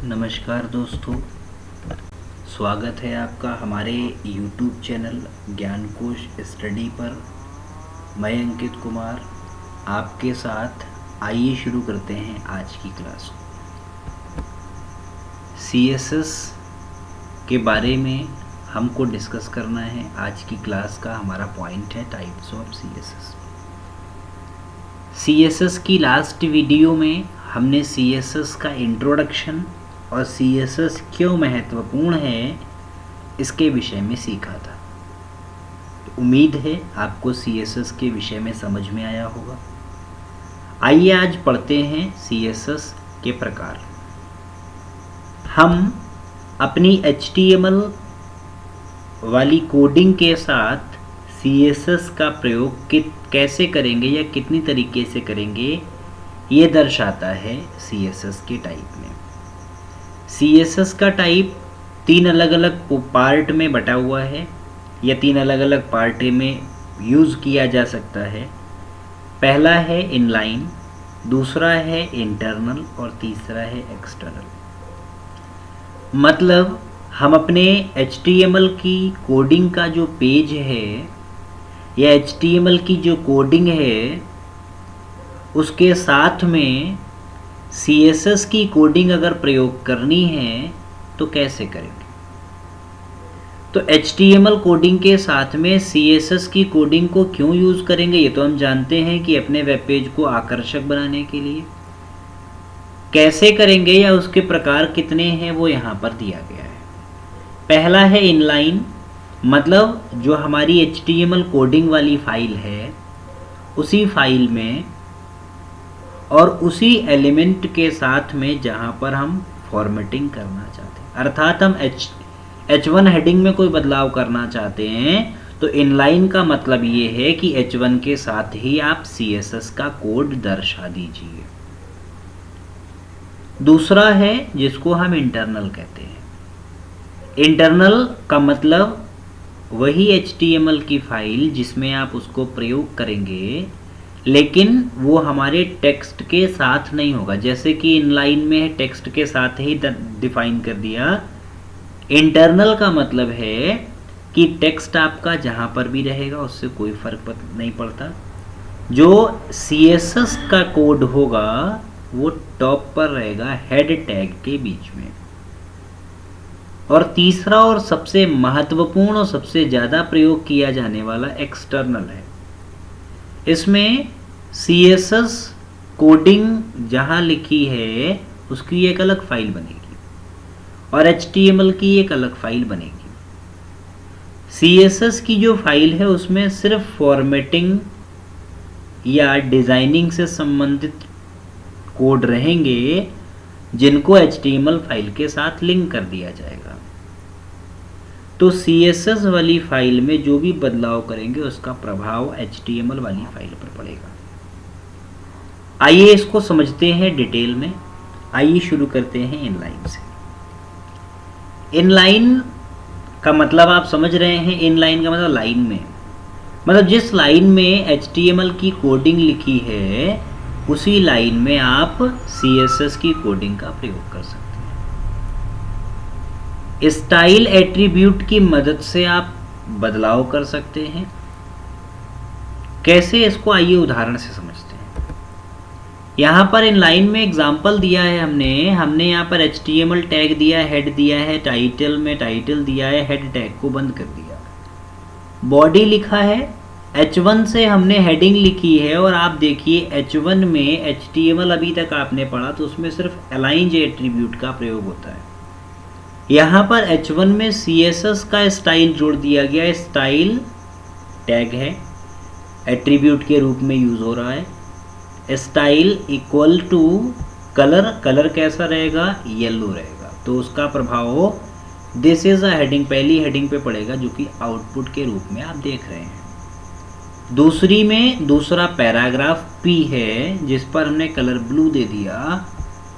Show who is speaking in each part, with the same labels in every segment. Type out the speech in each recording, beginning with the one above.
Speaker 1: नमस्कार दोस्तों, स्वागत है आपका हमारे YouTube चैनल ज्ञानकोश स्टडी पर। मैं अंकित कुमार आपके साथ। आइए शुरू करते हैं आज की क्लास को। CSS के बारे में हमको डिस्कस करना है। आज की क्लास का हमारा पॉइंट है टाइप्स ऑफ CSS। CSS की लास्ट वीडियो में हमने CSS का इंट्रोडक्शन और CSS क्यों महत्वपूर्ण है इसके विषय में सीखा था। तो उम्मीद है आपको CSS के विषय में समझ में आया होगा। आइए आज पढ़ते हैं CSS के प्रकार। हम अपनी HTML वाली कोडिंग के साथ CSS का प्रयोग कैसे करेंगे या कितनी तरीके से करेंगे, ये दर्शाता है CSS के टाइप में। CSS का टाइप 3 अलग अलग पार्ट में बटा हुआ है या 3 अलग अलग पार्ट में यूज़ किया जा सकता है। पहला है इनलाइन, दूसरा है इंटरनल और तीसरा है एक्सटर्नल। मतलब हम अपने HTML की कोडिंग का जो पेज है या HTML की जो कोडिंग है उसके साथ में CSS की कोडिंग अगर प्रयोग करनी है तो कैसे करेंगे। तो HTML कोडिंग के साथ में CSS की कोडिंग को क्यों यूज़ करेंगे, ये तो हम जानते हैं कि अपने वेब पेज को आकर्षक बनाने के लिए। कैसे करेंगे या उसके प्रकार कितने हैं वो यहाँ पर दिया गया है। पहला है इनलाइन, मतलब जो हमारी HTML कोडिंग वाली फाइल है उसी फाइल में और उसी एलिमेंट के साथ में जहाँ पर हम फॉर्मेटिंग करना चाहते हैं, अर्थात हम H1 हेडिंग में कोई बदलाव करना चाहते हैं तो इनलाइन का मतलब ये है कि H1 के साथ ही आप CSS का कोड दर्शा दीजिए। दूसरा है जिसको हम इंटरनल कहते हैं। इंटरनल का मतलब वही HTML की फाइल जिसमें आप उसको प्रयोग करेंगे, लेकिन वो हमारे टेक्स्ट के साथ नहीं होगा। जैसे कि इनलाइन में टेक्स्ट के साथ ही डिफाइन कर दिया। इंटरनल का मतलब है कि टेक्स्ट आपका जहाँ पर भी रहेगा उससे कोई फर्क नहीं पड़ता। जो CSS का कोड होगा वो टॉप पर रहेगा हेड टैग के बीच में। और तीसरा और सबसे महत्वपूर्ण और सबसे ज़्यादा प्रयोग किया जाने वाला एक्सटर्नल है। इसमें CSS कोडिंग जहाँ लिखी है उसकी एक अलग फाइल बनेगी और HTML की एक अलग फाइल बनेगी। CSS की जो फाइल है उसमें सिर्फ फॉर्मेटिंग या डिज़ाइनिंग से संबंधित कोड रहेंगे जिनको HTML फाइल के साथ लिंक कर दिया जाएगा। तो CSS वाली फाइल में जो भी बदलाव करेंगे उसका प्रभाव HTML वाली फाइल पर पड़ेगा। आइए इसको समझते हैं डिटेल में। आइए शुरू करते हैं इनलाइन से। इनलाइन का मतलब आप समझ रहे हैं। इनलाइन का मतलब लाइन में, मतलब जिस लाइन में HTML की कोडिंग लिखी है उसी लाइन में आप CSS की कोडिंग का प्रयोग कर सकते हैं। स्टाइल एट्रीब्यूट की मदद से आप बदलाव कर सकते हैं। कैसे, इसको आइए उदाहरण से समझते हैं। यहाँ पर इनलाइन में एग्जाम्पल दिया है हमने यहाँ पर HTML टैग दिया, हेड दिया है, टाइटल में टाइटल दिया है, हेड टैग को बंद कर दिया। बॉडी लिखा है, H1 से हमने हेडिंग लिखी है और आप देखिए H1 में HTML अभी तक आपने पढ़ा तो उसमें सिर्फ अलाइन एट्रीब्यूट का प्रयोग होता है। यहाँ पर H1 में CSS का स्टाइल जोड़ दिया गया। स्टाइल टैग है, एट्रीब्यूट के रूप में यूज़ हो रहा है। Style equal to colour, colour कैसा रहेगा, येलो रहेगा। तो उसका प्रभाव दिस इज अ हेडिंग, पहली हेडिंग पे पड़ेगा जो कि आउटपुट के रूप में आप देख रहे हैं। दूसरी में दूसरा पैराग्राफ P है जिस पर हमने कलर ब्लू दे दिया,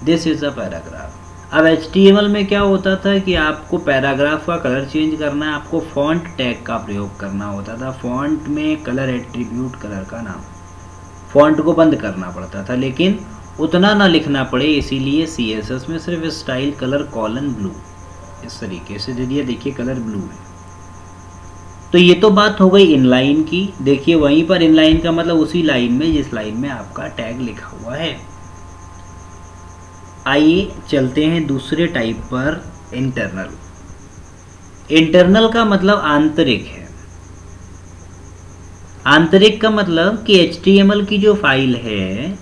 Speaker 1: दिस इज अ पैराग्राफ। अब HTML में क्या होता था कि आपको पैराग्राफ का कलर चेंज करना है, आपको फॉन्ट टैग का प्रयोग करना होता था। फॉन्ट में कलर एट्रीब्यूट, कलर का नाम, फॉन्ट को बंद करना पड़ता था। लेकिन उतना ना लिखना पड़े, इसीलिए CSS में सिर्फ स्टाइल कलर कॉलन ब्लू इस तरीके से दे दिया। देखिए कलर ब्लू है। तो ये तो बात हो गई इनलाइन की। देखिए वहीं पर इनलाइन का मतलब उसी लाइन में जिस लाइन में आपका टैग लिखा हुआ है। आइए चलते हैं दूसरे टाइप पर, इंटरनल। इंटरनल का मतलब आंतरिक है। आंतरिक का मतलब कि HTML की जो फाइल है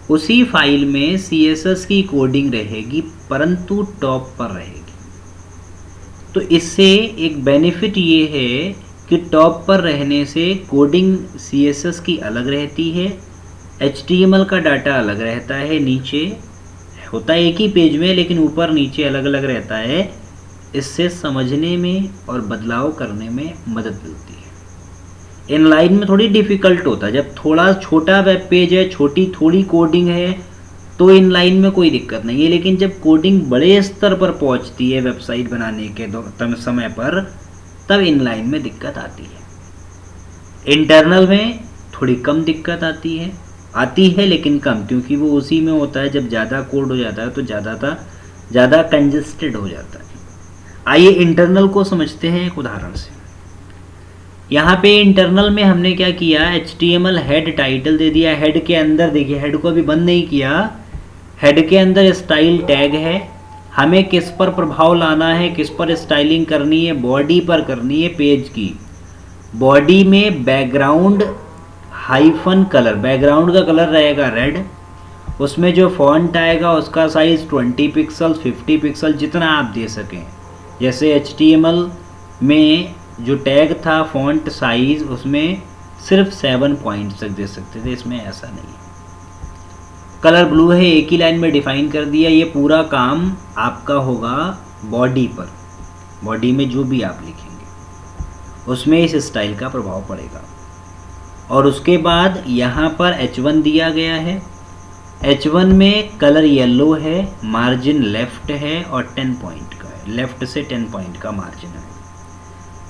Speaker 1: उसी फाइल में CSS की कोडिंग रहेगी, परंतु टॉप पर रहेगी। तो इससे एक बेनिफिट ये है कि टॉप पर रहने से कोडिंग CSS की अलग रहती है, HTML का डाटा अलग रहता है, नीचे होता है एक ही पेज में लेकिन ऊपर नीचे अलग अलग रहता है। इससे समझने में और बदलाव करने में मदद मिलती है। इनलाइन में थोड़ी डिफ़िकल्ट होता है, जब थोड़ा छोटा वेब पेज है, छोटी थोड़ी कोडिंग है तो इनलाइन में कोई दिक्कत नहीं है। लेकिन जब कोडिंग बड़े स्तर पर पहुंचती है वेबसाइट बनाने के समय पर, तब इनलाइन में दिक्कत आती है। इंटरनल में थोड़ी कम दिक्कत आती है लेकिन कम, क्योंकि वो उसी में होता है। जब ज़्यादा कोड हो जाता है तो ज़्यादा कंजेस्टेड हो जाता है। आइए इंटरनल को समझते हैं एक उदाहरण से। यहाँ पे इंटरनल में हमने क्या किया, HTML हेड टाइटल दे दिया। हेड के अंदर देखिए, हेड को अभी बंद नहीं किया, हेड के अंदर स्टाइल टैग है। हमें किस पर प्रभाव लाना है, किस पर स्टाइलिंग करनी है, बॉडी पर करनी है, पेज की बॉडी में बैकग्राउंड हाइफन कलर, बैकग्राउंड का कलर रहेगा रेड, उसमें जो फॉन्ट आएगा उसका साइज़ 20 पिक्सल 50 पिक्सल जितना आप दे सकें। जैसे HTML में जो टैग था फॉन्ट साइज़, उसमें सिर्फ 7 पॉइंट्स तक दे सकते थे, इसमें ऐसा नहीं है। कलर ब्लू है, एक ही लाइन में डिफाइन कर दिया। ये पूरा काम आपका होगा बॉडी पर, बॉडी में जो भी आप लिखेंगे उसमें इस स्टाइल का प्रभाव पड़ेगा। और उसके बाद यहाँ पर H1 दिया गया है। H1 में कलर येलो है, मार्जिन लेफ्ट है और 10 पॉइंट का है, लेफ्ट से 10 पॉइंट का मार्जिन है।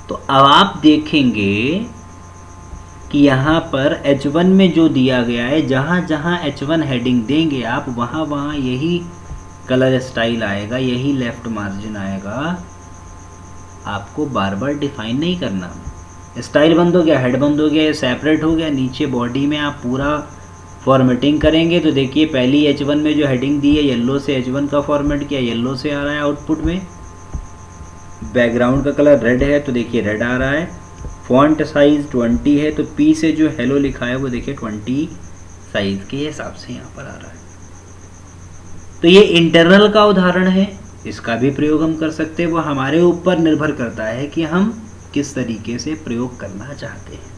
Speaker 1: तो अब आप देखेंगे कि यहाँ पर H1 में जो दिया गया है, जहाँ जहाँ H1 हेडिंग देंगे आप, वहाँ वहाँ यही कलर स्टाइल आएगा, यही लेफ्ट मार्जिन आएगा। आपको बार बार डिफाइन नहीं करना। स्टाइल बंद हो गया, हेड बंद हो गया, ये सेपरेट हो गया। नीचे बॉडी में आप पूरा फॉर्मेटिंग करेंगे तो देखिए पहली H1 में जो हेडिंग दी है, येलो से H1 का फॉर्मेट किया, येलो से आ रहा है आउटपुट में। बैकग्राउंड का कलर रेड है तो देखिए रेड आ रहा है। फॉन्ट साइज़ 20 है तो P से जो हेलो लिखा है वो देखिए 20 साइज़ के हिसाब से यहाँ पर आ रहा है। तो ये इंटरनल का उदाहरण है, इसका भी प्रयोग हम कर सकते हैं। वो हमारे ऊपर निर्भर करता है कि हम किस तरीके से प्रयोग करना चाहते हैं।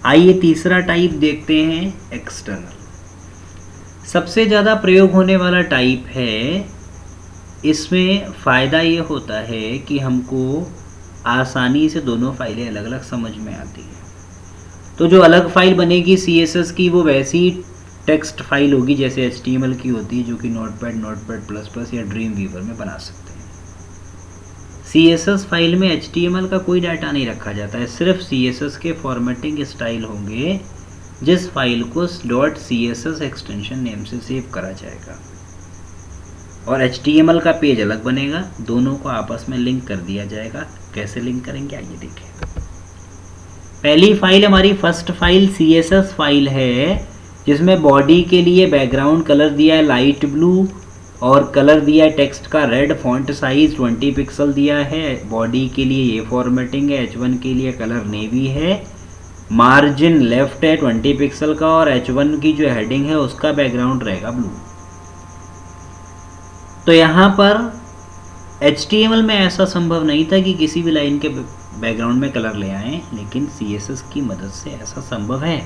Speaker 1: आइए तीसरा टाइप देखते हैं, एक्सटर्नल। सबसे ज़्यादा प्रयोग होने वाला टाइप है। इसमें फ़ायदा ये होता है कि हमको आसानी से दोनों फाइलें अलग अलग समझ में आती है। तो जो अलग फाइल बनेगी CSS की, वो वैसी टेक्स्ट फाइल होगी जैसे HTML की होती है, जो कि नोटपैड या ड्रीम वीवर में बना सकते हैं। CSS फाइल में HTML का कोई डाटा नहीं रखा जाता है, सिर्फ CSS के फॉर्मेटिंग स्टाइल होंगे जिस फाइल को .css एक्सटेंशन नेम से सेव करा जाएगा। और HTML का पेज अलग बनेगा, दोनों को आपस में लिंक कर दिया जाएगा। कैसे लिंक करेंगे आइए देखें। पहली फाइल हमारी फर्स्ट फाइल CSS फाइल है, जिसमें बॉडी के लिए बैकग्राउंड कलर दिया है लाइट ब्लू और कलर दिया है टेक्स्ट का रेड, फॉन्ट साइज 20 पिक्सल दिया है। बॉडी के लिए ये फॉर्मेटिंग है, H1 के लिए कलर नेवी है, मार्जिन लेफ्ट है 20 पिक्सल का और H1 की जो हेडिंग है उसका बैकग्राउंड रहेगा ब्लू। तो यहाँ पर HTML में ऐसा संभव नहीं था कि किसी भी लाइन के बैकग्राउंड में कलर ले आएं, लेकिन CSS की मदद से ऐसा संभव है।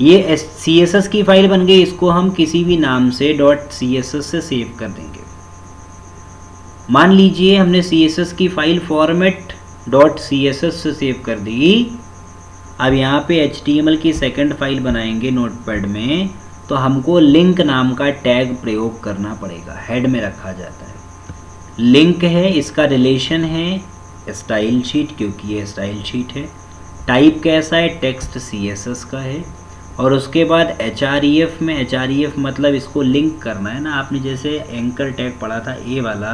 Speaker 1: ये CSS की फाइल बन गई, इसको हम किसी भी नाम से .css से सेव कर देंगे। मान लीजिए हमने CSS की फाइल फॉर्मेट .css से सेव कर दी। अब यहाँ पे HTML की सेकंड फाइल बनाएंगे नोटपैड में, तो हमको लिंक नाम का टैग प्रयोग करना पड़ेगा, हेड में रखा जाता है। लिंक है, इसका रिलेशन है स्टाइल शीट, क्योंकि ये स्टाइल शीट है। टाइप कैसा है, टेक्स्ट CSS का है। और उसके बाद HREF में, HREF मतलब इसको लिंक करना है ना, आपने जैसे एंकर टैग पढ़ा था ए वाला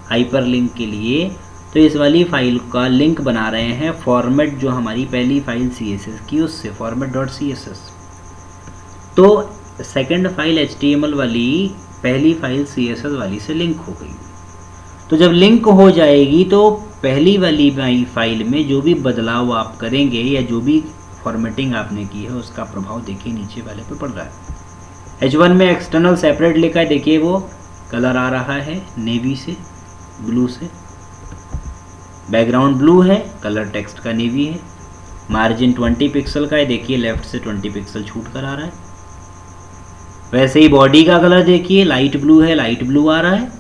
Speaker 1: हाइपर लिंक के लिए, तो इस वाली फाइल का लिंक बना रहे हैं फॉर्मेट जो हमारी पहली फाइल CSS की उससे, format.css। तो सेकंड फाइल HTML वाली पहली फाइल CSS वाली से लिंक हो गई। तो जब लिंक हो जाएगी तो पहली वाली फाइल में जो भी बदलाव आप करेंगे या जो भी फॉर्मेटिंग आपने की है उसका प्रभाव देखिए नीचे वाले पे पड़ रहा है। H1 में एक्सटर्नल सेपरेट लिखा है, देखिए वो कलर आ रहा है नेवी से, ब्लू से, बैकग्राउंड ब्लू है, कलर टेक्स्ट का नेवी है, मार्जिन 20 पिक्सल का है, देखिए लेफ्ट से 20 पिक्सल छूट कर आ रहा है। वैसे ही बॉडी का कलर देखिए लाइट ब्लू है, लाइट ब्लू आ रहा है,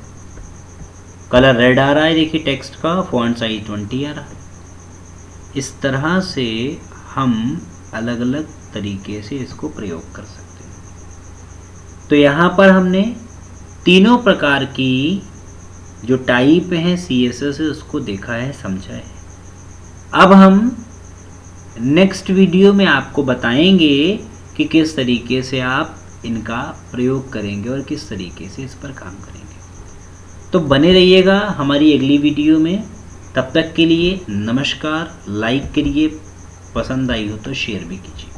Speaker 1: कलर रेड आ रहा है, देखिए टेक्स्ट का फॉन्ट साइज 20 आ रहा है। इस तरह से हम अलग अलग तरीके से इसको प्रयोग कर सकते हैं। तो यहाँ पर हमने तीनों प्रकार की जो टाइप हैं CSS से उसको देखा है, समझा है। अब हम नेक्स्ट वीडियो में आपको बताएंगे कि किस तरीके से आप इनका प्रयोग करेंगे और किस तरीके से इस पर काम करेंगे। तो बने रहिएगा हमारी अगली वीडियो में। तब तक के लिए नमस्कार। लाइक करिए, पसंद आई हो तो शेयर भी कीजिए।